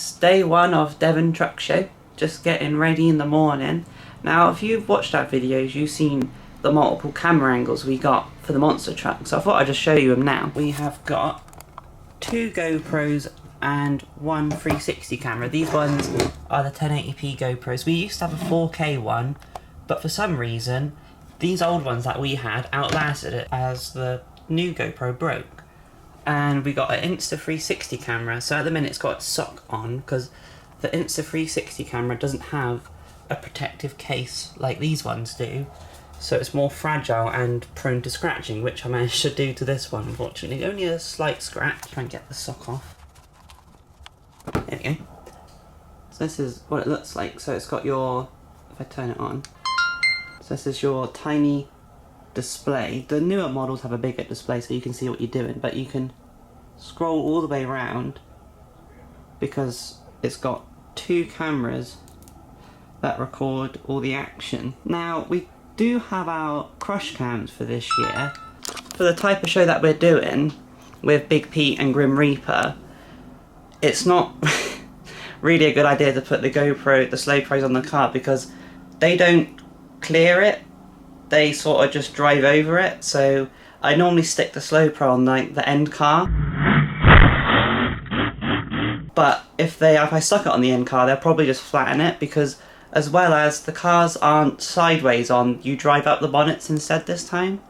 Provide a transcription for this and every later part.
It's day one of Devon Truckshow, just getting ready in the morning. Now, if you've watched our videos, you've seen the multiple camera angles we got for the monster truck, so I thought I'd just show you them now. We have got 2 GoPros and 1 360 camera. These ones are the 1080p GoPros. We used to have a 4K one, but for some reason, these old ones that we had outlasted it as the new GoPro broke. And we got an Insta360 camera, so at the minute it's got its sock on because the Insta360 camera doesn't have a protective case like these ones do, so it's more fragile and prone to scratching, which I managed to do to this one, unfortunately. Only a slight scratch. Try and get the sock off. There we go. So this is what it looks like. So it's got your, if I turn it on, so this is your tiny display. The newer models have a bigger display so you can see what you're doing, but you can scroll all the way around because it's got 2 cameras that record all the action. Now, we do have our crush cams for this year. For the type of show that we're doing with Big Pete and Grim Reaper, it's not really a good idea to put the GoPro, the slow pros on the car, because they don't clear it. They sort of just drive over it, so I normally stick the slow pro on like the end car. But if I stuck it on the end car, they'll probably just flatten it, because as well as the cars aren't sideways on, you drive up the bonnets instead this time.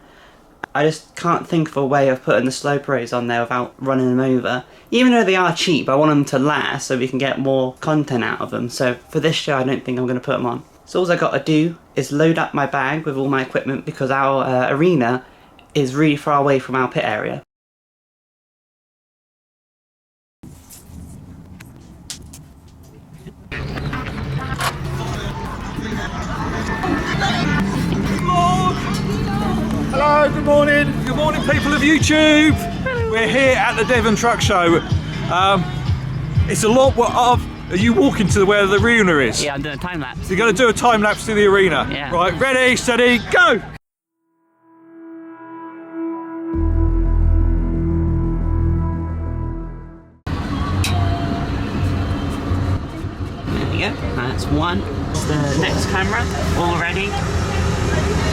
I just can't think of a way of putting the slow pros on there without running them over. Even though they are cheap, I want them to last so we can get more content out of them. So for this show, I don't think I'm going to put them on. So all I got to do is load up my bag with all my equipment because our arena is really far away from our pit area. Hello, good morning. Good morning, people of YouTube. We're here at the Devon Truckshow. It's a lot of... Are you walking to where the arena is? Yeah, I'm doing a time lapse. So you're going to do a time lapse to the arena? Yeah. Right, ready, steady, go! There we go. That's one. It's the next camera, all ready.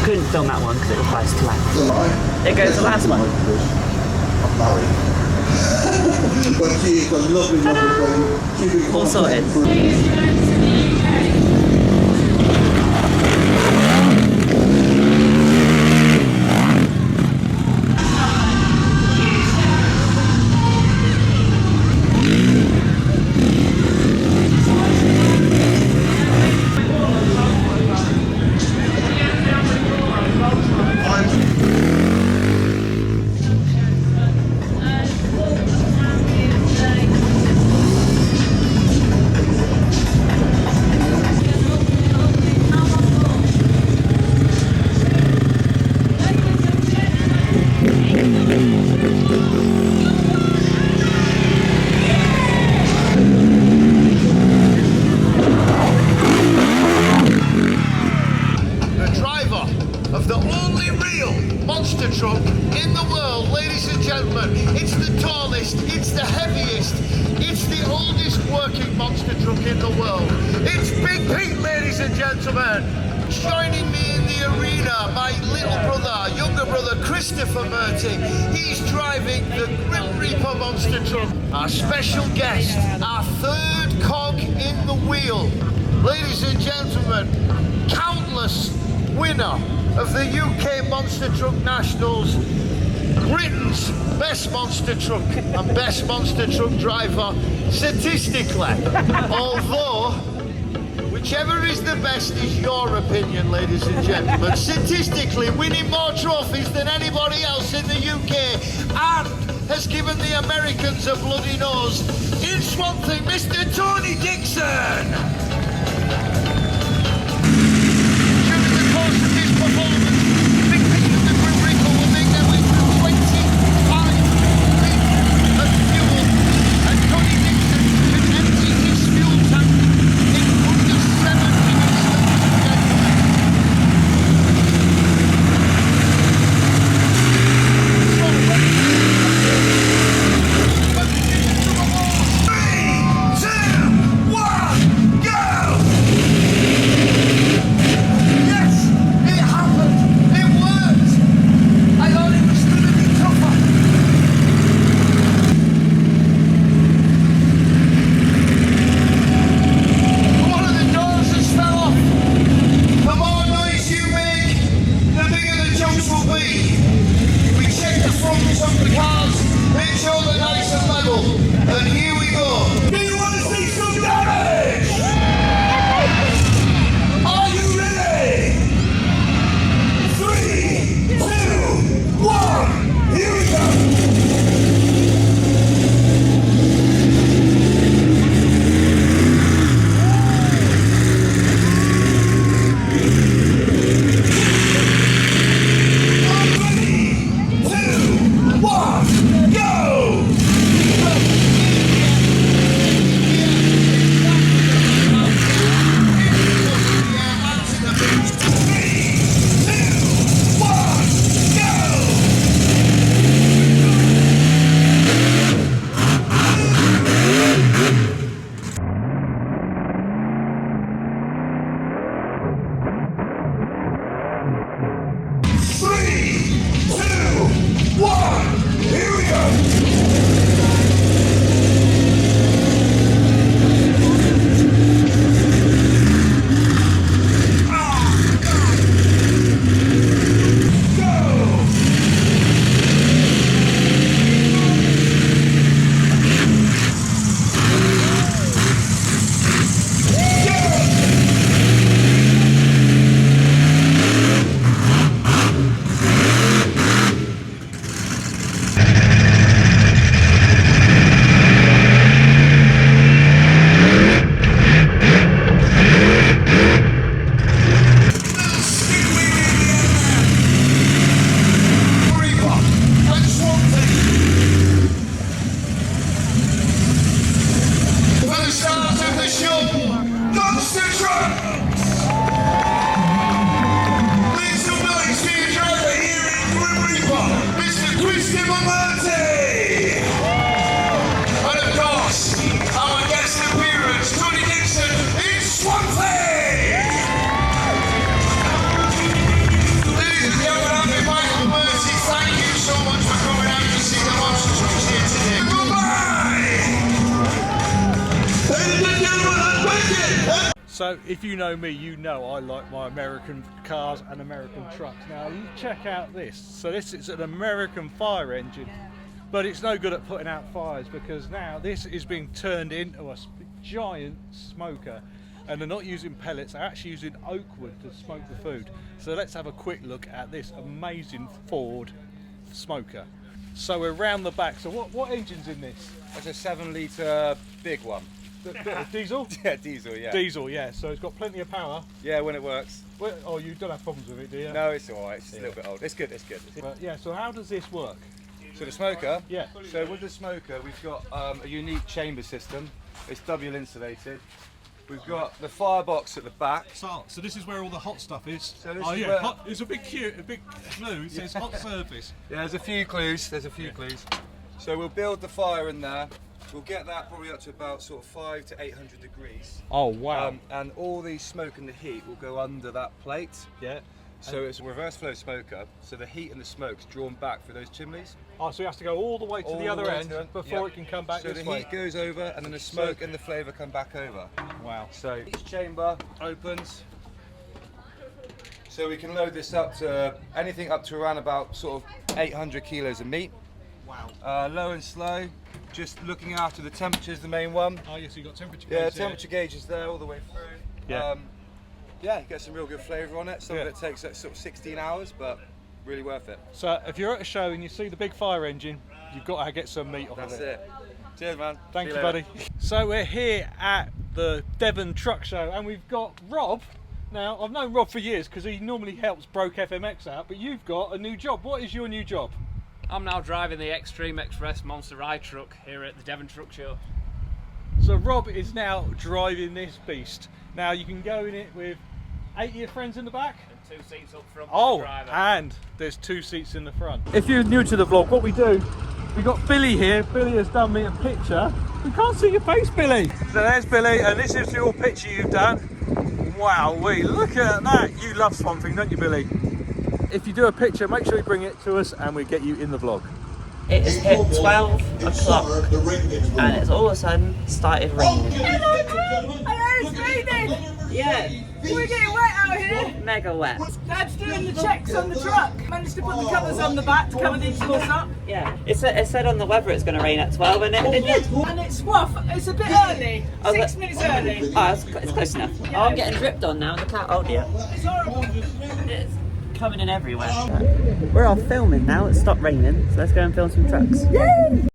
Couldn't film that one because it requires 2 hours. There goes the last one. I'm married. But she's got lovely, lovely. All sorted. Monster truck in the world, ladies and gentlemen. It's the tallest, it's the heaviest, it's the oldest working monster truck in the world. It's Big Pete, ladies and gentlemen. Joining me in the arena, my little brother, younger brother, Christopher Murty. He's driving the Grim Reaper monster truck. Our special guest, our 3rd cog in the wheel. Ladies and gentlemen, countless winner of the UK Monster Truck Nationals, Britain's best monster truck and best monster truck driver statistically. Although, whichever is the best is your opinion, ladies and gentlemen. Statistically, winning more trophies than anybody else in the UK and has given the Americans a bloody nose. It's one thing, Mr. Tony Dixon. Three, two, So if you know me, you know I like my American cars and American trucks. Now you check out this. So this is an American fire engine, but it's no good at putting out fires because now this is being turned into a giant smoker, and they're not using pellets, they're actually using oak wood to smoke the food. So let's have a quick look at this amazing Ford smoker. So we're round the back. So what engine's in this? That's a 7 litre big one. Diesel? Yeah, diesel, yeah. Diesel, yeah. So it's got plenty of power. Yeah, when it works. Well, oh, you don't have problems with it, do you? No, it's alright, it's just a little bit old. It's good, it's good. But yeah, so how does this work? So the smoker? Yeah. So with the smoker, we've got a unique chamber system. It's double insulated. We've got the firebox at the back. So this is where all the hot stuff is. So this oh is yeah, where... it's a big clue. It says hot surface. Yeah, there's a few clues. Clues. So we'll build the fire in there. We'll get that probably up to about sort of 500 to 800 degrees. Oh wow! And all the smoke and the heat will go under that plate. Yeah. So it's a reverse flow smoker. So the heat and the smoke's drawn back through those chimneys. Oh, so it has to go all the way to the other end before it can come back this way. So the heat goes over, and then the smoke and the flavour come back over. Wow. So each chamber opens. So we can load this up to anything up to around about sort of 800 kilos of meat. Wow. Low and slow. Just looking after the temperature is the main one. Oh yes, you got temperature gauge. Yeah, temperature gauge is there all the way through. Yeah. Yeah, you get some real good flavour on it. Some of it takes sort of 16 hours, but really worth it. So if you're at a show and you see the big fire engine, you've got to get some meat off of it. That's it. Cheers, man. Thank you, buddy. So we're here at the Devon Truck Show, and we've got Rob. Now, I've known Rob for years because he normally helps Broke FMX out, but you've got a new job. What is your new job? I'm now driving the Extreme Express Monster Ride truck here at the Devon Truck Show. So Rob is now driving this beast. Now you can go in it with 8 of your friends in the back. And 2 seats up front. Oh, for the driver. and there's 2 seats in the front. If you're new to the vlog, what we do, we got Billy here. Billy has done me a picture. We can't see your face, Billy. So there's Billy, and this is your picture you've done. Wow, look at that. You love Swamp Thing, don't you, Billy? If you do a picture, make sure you bring it to us and we get you in the vlog. It has hit 12 o'clock and it's all of a sudden started raining. Hello, it's raining. Yeah, We're getting wet out here. mega wet. Dad's doing the checks on the truck. Managed to put the covers on the back to cover the exhaust up. Yeah, it said on the weather it's going to rain at 12 and it did. And it's it's a bit early. 6 minutes early. Oh, it's close enough. Oh, I'm getting dripped on now. Look how old you are. It's horrible. It's coming in everywhere. We're all filming now. It's stopped raining, so let's go and film some trucks. Yay!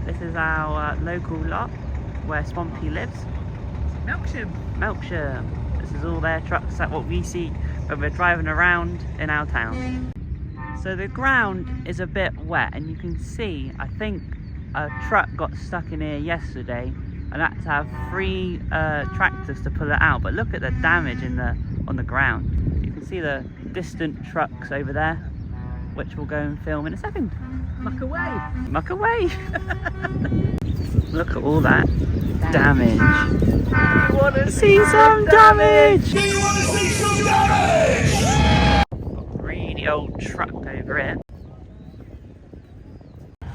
This is our local lot where Swampy lives. Melksham. This is all their trucks. That's what we see when we're driving around in our town. So the ground is a bit wet, and you can see, I think a truck got stuck in here yesterday and had to have 3 tractors to pull it out. But look at the damage on the ground. You can see the distant trucks over there, which we'll go and film in a second. Muck away. Muck away. Look at all that damage. You want to see some damage? Do you want to see some damage? Got a really old truck over here.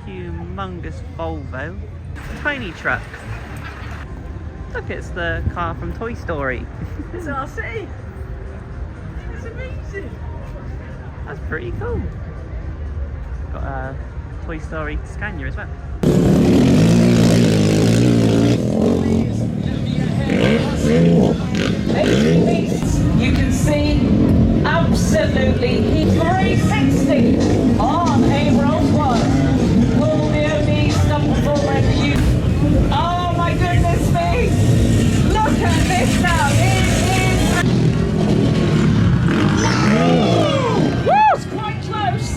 Humongous Volvo. Tiny truck. Look, it's the car from Toy Story. It's RC. It's amazing. That's pretty cool. Got a Toy Story Scania as well. You can see absolutely 360 on a Rolls Royce. Will the only stop forward you. Oh my goodness me! Look at this now. Woo! It's quite close.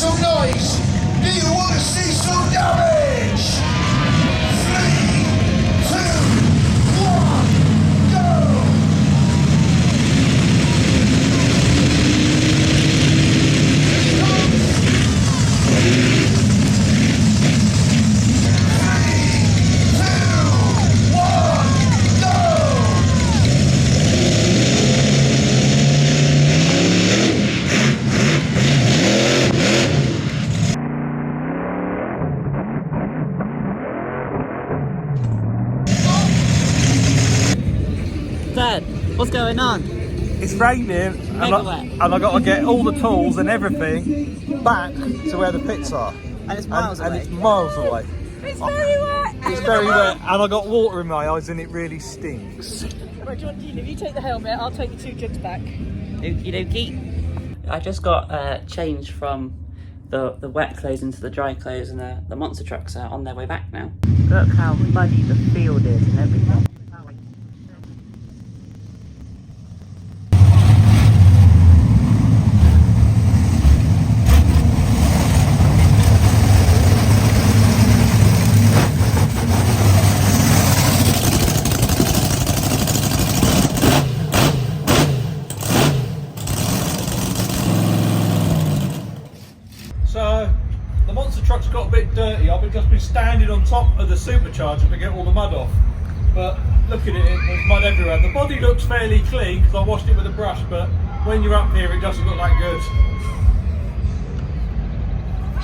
some noise? Do you want to see some damage? 3, 2, 1, go! Dad, what's going on? It's raining and Mega wet. I got to get all the tools and everything back to where the pits are. And it's miles away. And it's miles away. It's very wet. It's very wet and I got water in my eyes and it really stinks. Right, do you want to, if you take the helmet, I'll take the 2 jugs back. Okie dokie. I just got changed from the wet clothes into the dry clothes, and the monster trucks are on their way back now. Look how muddy the field is and everything. So the monster truck's got a bit dirty. I've just been standing on top of the supercharger to get all the mud off. But looking at it, there's mud everywhere. The body looks fairly clean because I washed it with a brush, but when you're up here it doesn't look that good.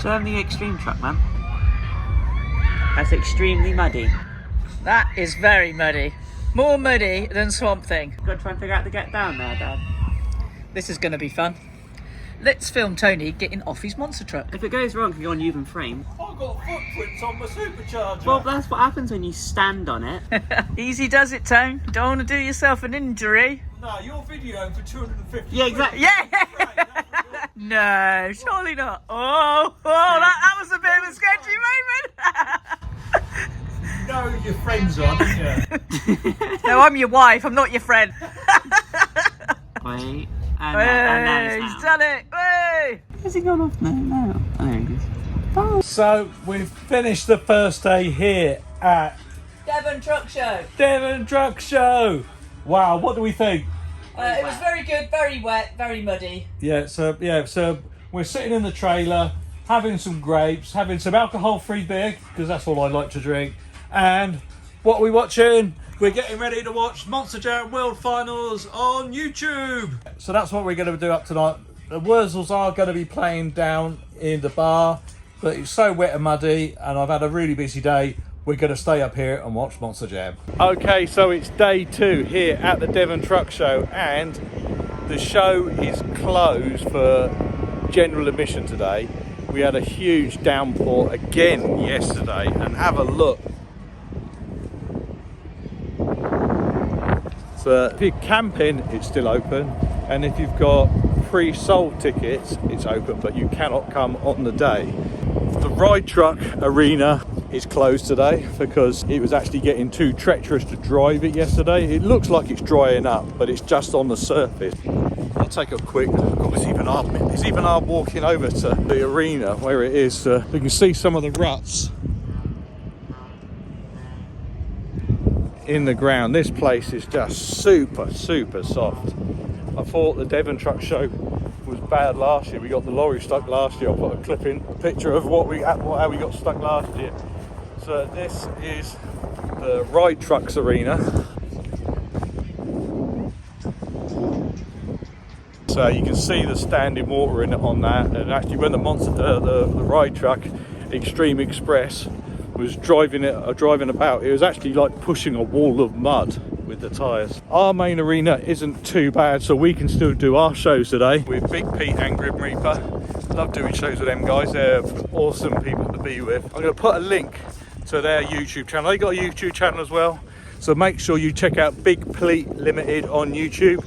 So I'm the extreme truck, man. That's extremely muddy. That is very muddy. More muddy than Swamp Thing. Got to try and figure out to get down there, Dad. This is going to be fun. Let's film Tony getting off his monster truck. If it goes wrong, it can go on even frame. I've got footprints on my supercharger. Well, that's what happens when you stand on it. Easy does it, Tone. Don't want to do yourself an injury. No, you're videoing for 250 Yeah, exactly. Yeah! No, surely not. Oh, that was a bit of a sketchy moment. You know who your friends are, don't you? No, I'm your wife. I'm not your friend. Wait. Hey, he's done it. Hey! Has he gone off now? No. Oh. So we've finished the first day here at Devon Truckshow. Devon Truckshow. Wow, what do we think? It was very good, very wet, very muddy. So we're sitting in the trailer, having some grapes, having some alcohol-free beer, because that's all I like to drink. And what are we watching? We're getting ready to watch Monster Jam World Finals on YouTube. So that's what we're going to do up tonight. The Wurzels are going to be playing down in the bar, but it's so wet and muddy, and I've had a really busy day. We're going to stay up here and watch Monster Jam. Okay, so it's day 2 here at the Devon Truck Show, and the show is closed for general admission today. We had a huge downpour again yesterday, and have a look. So if you're camping, it's still open, and if you've got pre-sold tickets, it's open, but you cannot come on the day. The ride truck arena is closed today because it was actually getting too treacherous to drive it yesterday. It looks like it's drying up, but it's just on the surface. I'll take a quick look. It's even hard walking over to the arena where it is. You can see some of the ruts in the ground. This place is just super soft. I thought the Devon Truck Show was bad last year. We got the lorry stuck last year. I'll put a clip in, a picture of how we got stuck last year. So this is the Ride Trucks Arena. So you can see the standing water in it on that, and actually when the ride truck Extreme Express was driving about, it was actually like pushing a wall of mud with the tyres. Our main arena isn't too bad, so we can still do our shows today with Big Pete and Grim Reaper. Love doing shows with them guys. They're awesome people to be with. I'm going to put a link to their YouTube channel. They got a YouTube channel as well, so make sure you check out Big Pete Limited on YouTube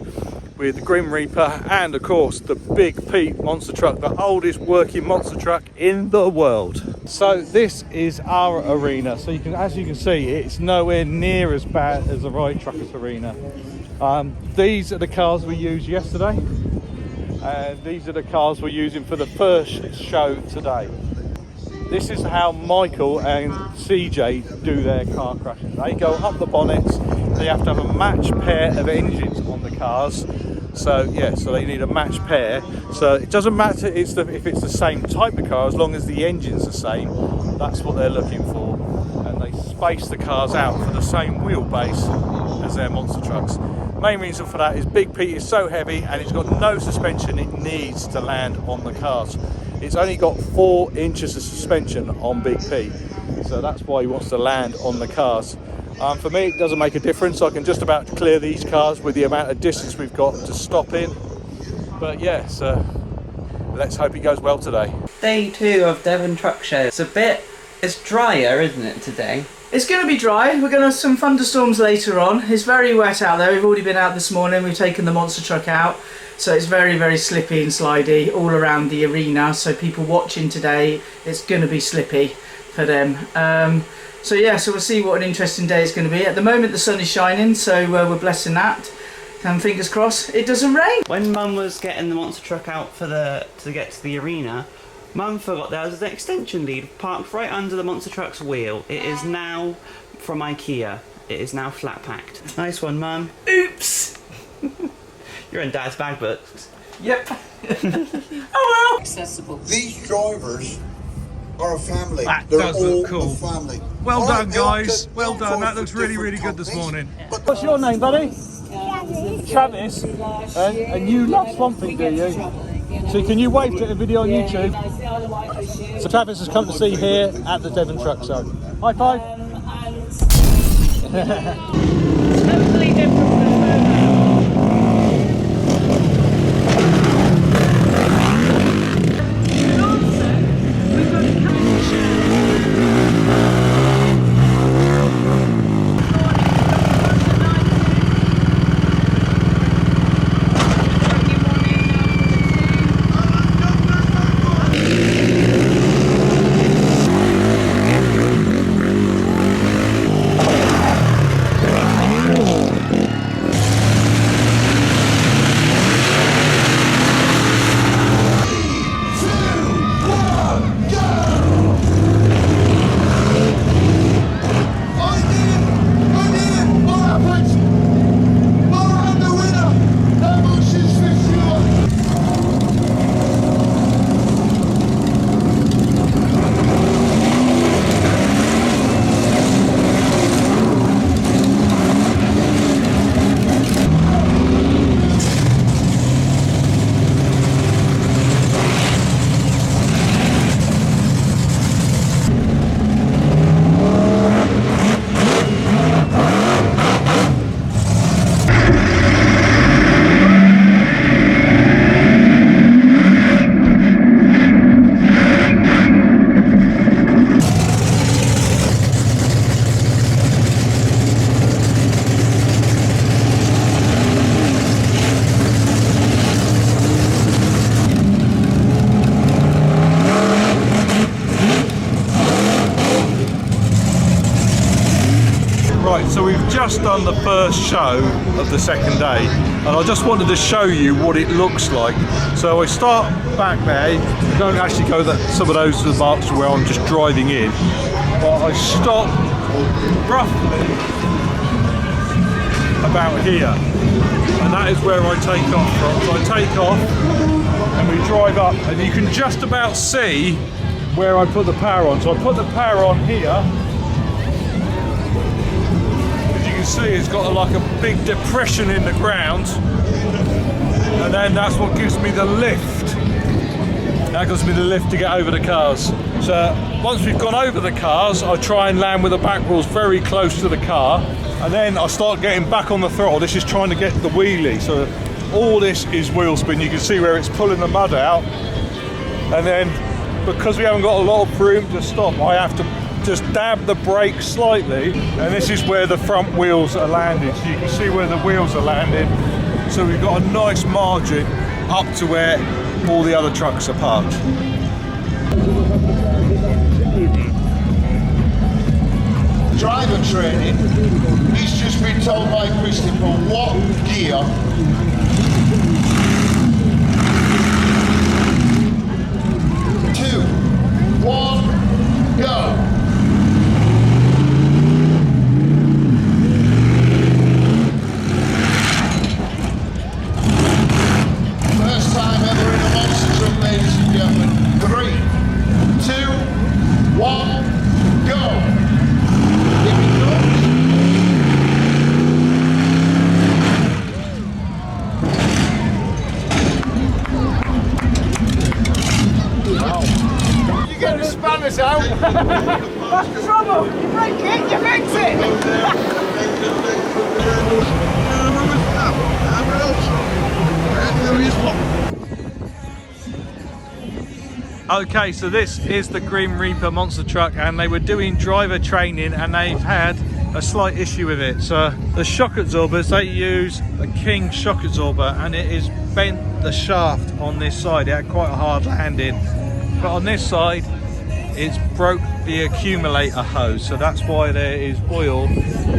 with the Grim Reaper and of course the Big Pete monster truck, the oldest working monster truck in the world. So this is our arena. So as you can see, it's nowhere near as bad as the Ride Truckers arena. These are the cars we used yesterday. and these are the cars we're using for the first show today. This is how Michael and CJ do their car crashes. They go up the bonnets, they have to have a matched pair of engines on the cars. So yeah, so they need a matched pair. So it doesn't matter if it's the same type of car, as long as the engine's the same, that's what they're looking for. And they space the cars out for the same wheelbase as their monster trucks. Main reason for that is Big Pete is so heavy and it's got no suspension, it needs to land on the cars. It's only got 4 inches of suspension on Big Pete, so that's why he wants to land on the cars. For me, it doesn't make a difference. I can just about clear these cars with the amount of distance we've got to stop in. But yeah, so let's hope it goes well today. Day 2 of Devon Truckshow. It's drier, isn't it, today? It's going to be dry. We're going to have some thunderstorms later on. It's very wet out there. We've already been out this morning. We've taken the monster truck out. So it's very, very slippy and slidey all around the arena. So people watching today, it's going to be slippy for them. So yeah, so we'll see what an interesting day it's going to be. At the moment the sun is shining, so we're blessing that. And fingers crossed it doesn't rain. When Mum was getting the monster truck out to get to the arena, Mum forgot there was an extension lead parked right under the monster truck's wheel. It is now from IKEA. It is now flat packed. Nice one, Mum. Oops! You're in Dad's bag books. Yep. Oh well! Accessible. These drivers are a family. That They're does all look cool. a family. Well All done, right, they all guys. get- Well they all done. That drive looks for really, different really good this companies, morning. but What's your name, buddy? Travis. And you love something, do you? So can you wave to a video on YouTube? So Travis has come to see here at the Devon Truckshow. High five. Totally different from Right, so we've just done the first show of the second day, and I just wanted to show you what it looks like. So I start back there. I don't actually go some of those to the marks where I'm just driving in, but I stop roughly about here, and that is where I take off from. So I take off and we drive up, and you can just about see where I put the power on. So I put the power on here. You see it's got like a big depression in the ground, and then that's what gives me the lift. That gives me the lift to get over the cars. So once we've gone over the cars, I try and land with the back wheels very close to the car, and then I start getting back on the throttle. This is trying to get the wheelie. So all this is wheel spin. You can see where it's pulling the mud out, and then because we haven't got a lot of room to stop, I have to just dab the brake slightly, and this is where the front wheels are landed. So you can see where the wheels are landed. So we've got a nice margin up to where all the other trucks are parked. Driver training, he's just been told by Christopher what gear get the spanners out. That's the trouble. You break it, you fix it. Okay, so this is the Grim Reaper monster truck, and they were doing driver training and they've had a slight issue with it. So the shock absorbers, they use a King shock absorber, and it is bent the shaft on this side. It had quite a hard landing, but on this side it's broke the accumulator hose, so that's why there is oil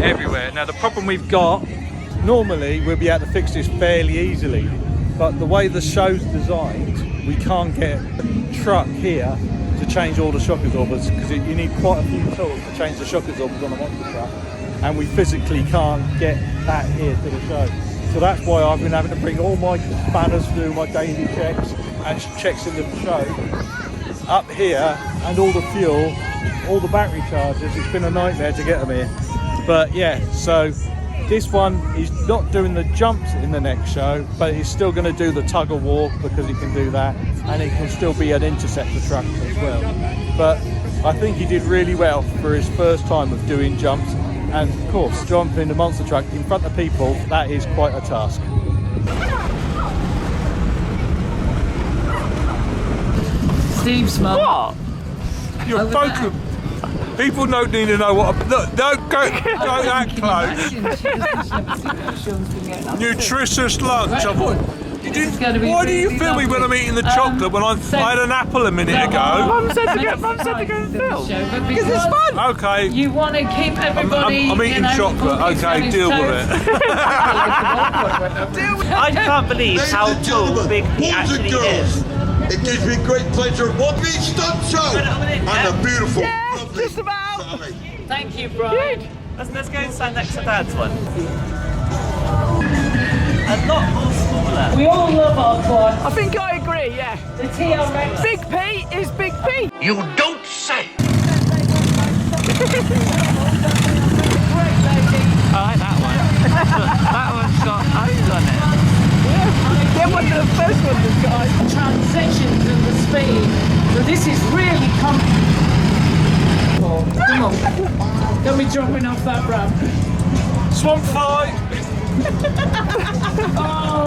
everywhere. Now the problem we've got, normally we'll be able to fix this fairly easily, but the way the show's designed, we can't get a truck here to change all the shock absorbers, because you need quite a few tools to change the shock absorbers on a monster truck, and we physically can't get that here to the show. So that's why I've been having to bring all my spanners through my daily checks and checks in the show up here, and all the fuel, all the battery chargers. It's been a nightmare to get them here. But yeah, so this one is not doing the jumps in the next show, but it's still going to do the tug of war, because it can do that, and it can still be an interceptor truck as well. But I think he did really well for his first time of doing jumps, and of course jumping the monster truck in front of people, that is quite a task. Steve's mum. What? You're focused. People don't need to know what. Look, don't go that close. Nutritious lunch. Why do you film me when I'm eating the chocolate when I had an apple a minute ago? Mum said to go and film. Because it's fun. Okay. You want to keep everybody. I'm eating chocolate. Okay, deal with it. I can't believe how tall Big P actually is. It gives me great pleasure. What beach stunt show and a beautiful, lovely just about. Sally. Thank you, Brian. Let's go and stand next to Dad's one. A lot more smaller. We all love our quad. I think I agree, yeah. The TRX. Big P is Big P. You don't say. I like that one. That one's got O's on it. Yeah, one of the first ones has got Transitions and the speed. So this is really comfortable. Come on. Don't be dropping off that ramp. Swamp fight. Oh.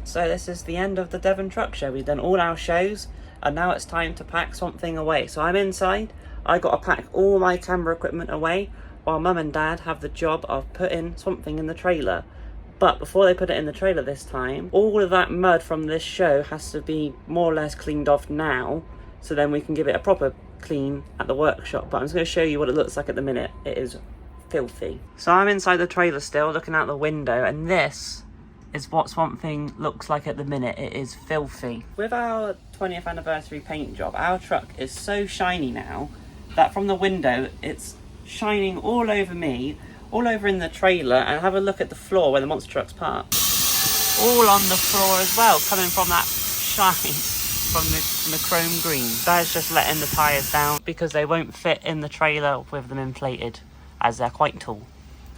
So this is the end of the Devon Truckshow. We've done all our shows, and now it's time to pack something away. So I'm inside. I got to pack all my camera equipment away, while Mum and Dad have the job of putting something in the trailer. But before they put it in the trailer this time, all of that mud from this show has to be more or less cleaned off now, so then we can give it a proper clean at the workshop. But I'm just going to show you what it looks like at the minute. It is filthy. So I'm inside the trailer still, looking out the window, and this is what Swamp Thing looks like at the minute. It is filthy. With our 20th anniversary paint job, our truck is so shiny now that from the window it's shining all over me, all over in the trailer, and have a look at the floor where the monster truck's parked. All on the floor as well, coming from that shine from the chrome green. That is just letting the tyres down because they won't fit in the trailer with them inflated, as they're quite tall.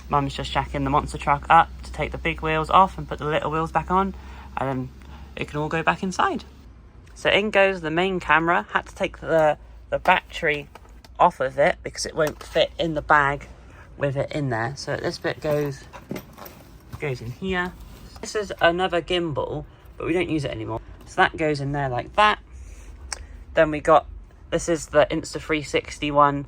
Mum's just jacking the monster truck up to take the big wheels off and put the little wheels back on, and then it can all go back inside. So in goes the main camera. Had to take the battery off of it because it won't fit in the bag with it in there. So this bit goes in here. This is another gimbal, but we don't use it anymore. So that goes in there like that. Then we got, this is the Insta360 one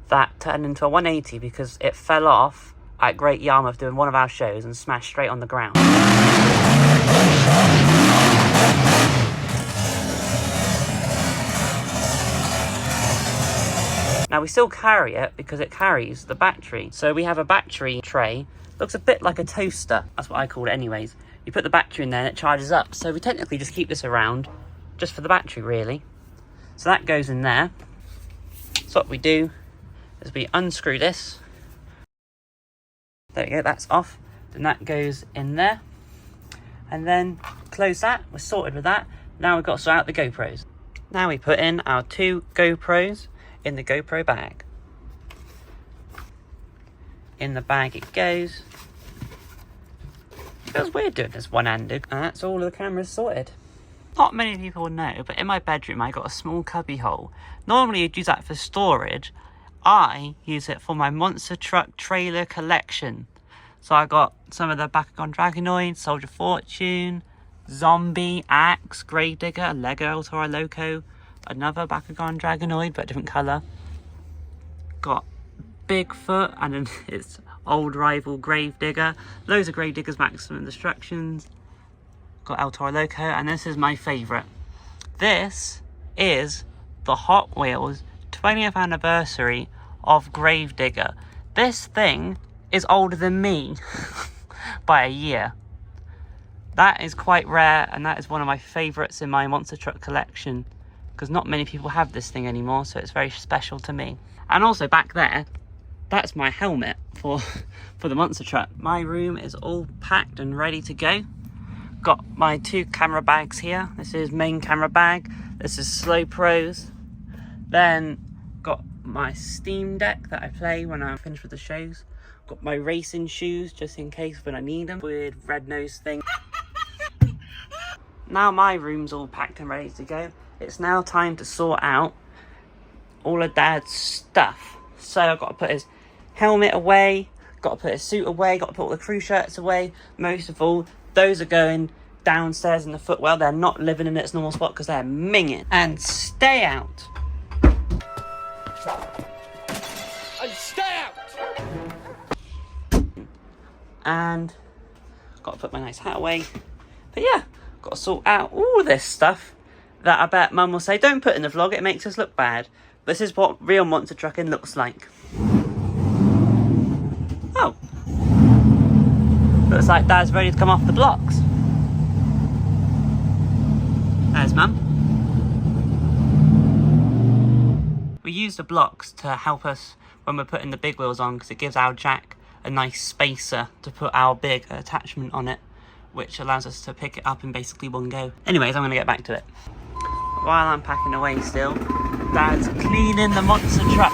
that turned into a 180 because it fell off at Great Yarmouth doing one of our shows and smashed straight on the ground. Now we still carry it because it carries the battery. So we have a battery tray. Looks a bit like a toaster. That's what I call it anyways. You put the battery in there and it charges up. So we technically just keep this around just for the battery really. So that goes in there. So what we do is we unscrew this. There we go, that's off. Then that goes in there. And then close that. We're sorted with that. Now we've got to sort out the GoPros. Now we put in our 2 GoPros in the GoPro bag. In the bag it goes. Feels weird doing this one-handed. And that's all of the cameras sorted. Not many people know, but in my bedroom I got a small cubby hole. Normally you'd use that for storage. I use it for my monster truck trailer collection. So I got some of the Bakugan Dragonoid, Soldier Fortune, Zombie, Axe, Gravedigger, Lego El Toro Loco, another Bakugan Dragonoid but a different colour. Got Bigfoot and then its old rival Gravedigger. Loads of Gravediggers Maximum Destructions. Got El Toro Loco, and this is my favourite. This is the Hot Wheels 20th anniversary of Gravedigger. This thing is older than me by a year. That is quite rare, and that is one of my favourites in my monster truck collection because not many people have this thing anymore, so it's very special to me. And also back there, that's my helmet for the monster truck. My room is all packed and ready to go. Got my 2 camera bags here. This is main camera bag. This is Slow Pros. Then got my Steam Deck that I play when I'm finished with the shows. Got my racing shoes just in case when I need them. Weird red nose thing. Now my room's all packed and ready to go. It's now time to sort out all of Dad's stuff. So I've got to put his helmet away, got to put his suit away, got to put all the crew shirts away. Most of all, those are going downstairs in the footwell. They're not living in its normal spot because they're minging. And stay out. And stay out! And got to put my nice hat away. But yeah, got to sort out all this stuff that I bet Mum will say, don't put in the vlog, it makes us look bad. This is what real monster trucking looks like. Oh. Looks like Dad's ready to come off the blocks. There's Mum. We use the blocks to help us when we're putting the big wheels on because it gives our jack a nice spacer to put our big attachment on it, which allows us to pick it up in basically one go. Anyways, I'm going to get back to it. While I'm packing away still, Dad's cleaning the monster truck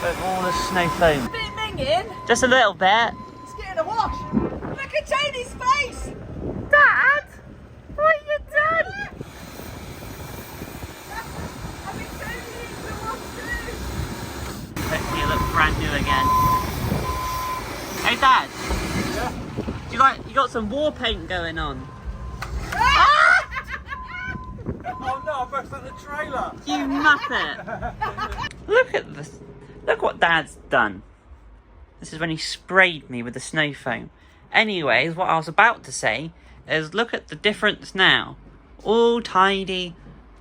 with all the snow foam. A bit minging. Just a little bit. It's getting a wash. Look at Tony's face. Dad, what have you done? I think Tony needs to wash too. Hopefully you look brand new again. Hey Dad. Yeah? You got some war paint going on. Oh no, I burst out the trailer! You muppet! Look at this. Look what Dad's done. This is when he sprayed me with the snow foam. Anyways, what I was about to say is look at the difference now. All tidy,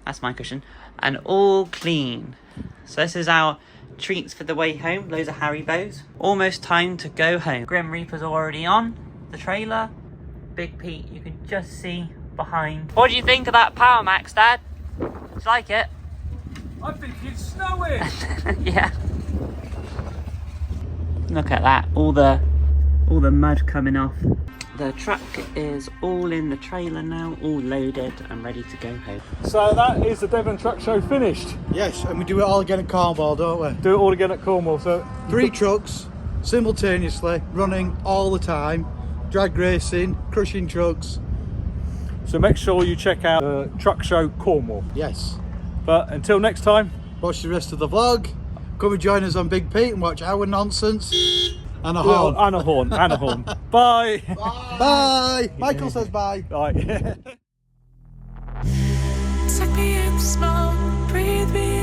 that's my cushion, and all clean. So this is our treats for the way home, loads of Haribos. Almost time to go home. Grim Reaper's already on the trailer. Big Pete, you can just see behind. What do you think of that Power Max, Dad? Do you like it? I think it's snowing. Yeah. Look at that, all the mud coming off. The truck is all in the trailer now, all loaded and ready to go home. So that is the Devon Truck Show finished. Yes, and we do it all again at Cornwall, don't we? Do it all again at Cornwall. So 3 trucks simultaneously running all the time, drag racing, crushing trucks. So make sure you check out the Truck Show Cornwall. Yes. But until next time, watch the rest of the vlog. Come and join us on Big Pete and watch our nonsense. And a horn. And a horn. And a horn. Bye. Bye. Bye. Michael says bye. Bye. Suck me in the smoke, breathe me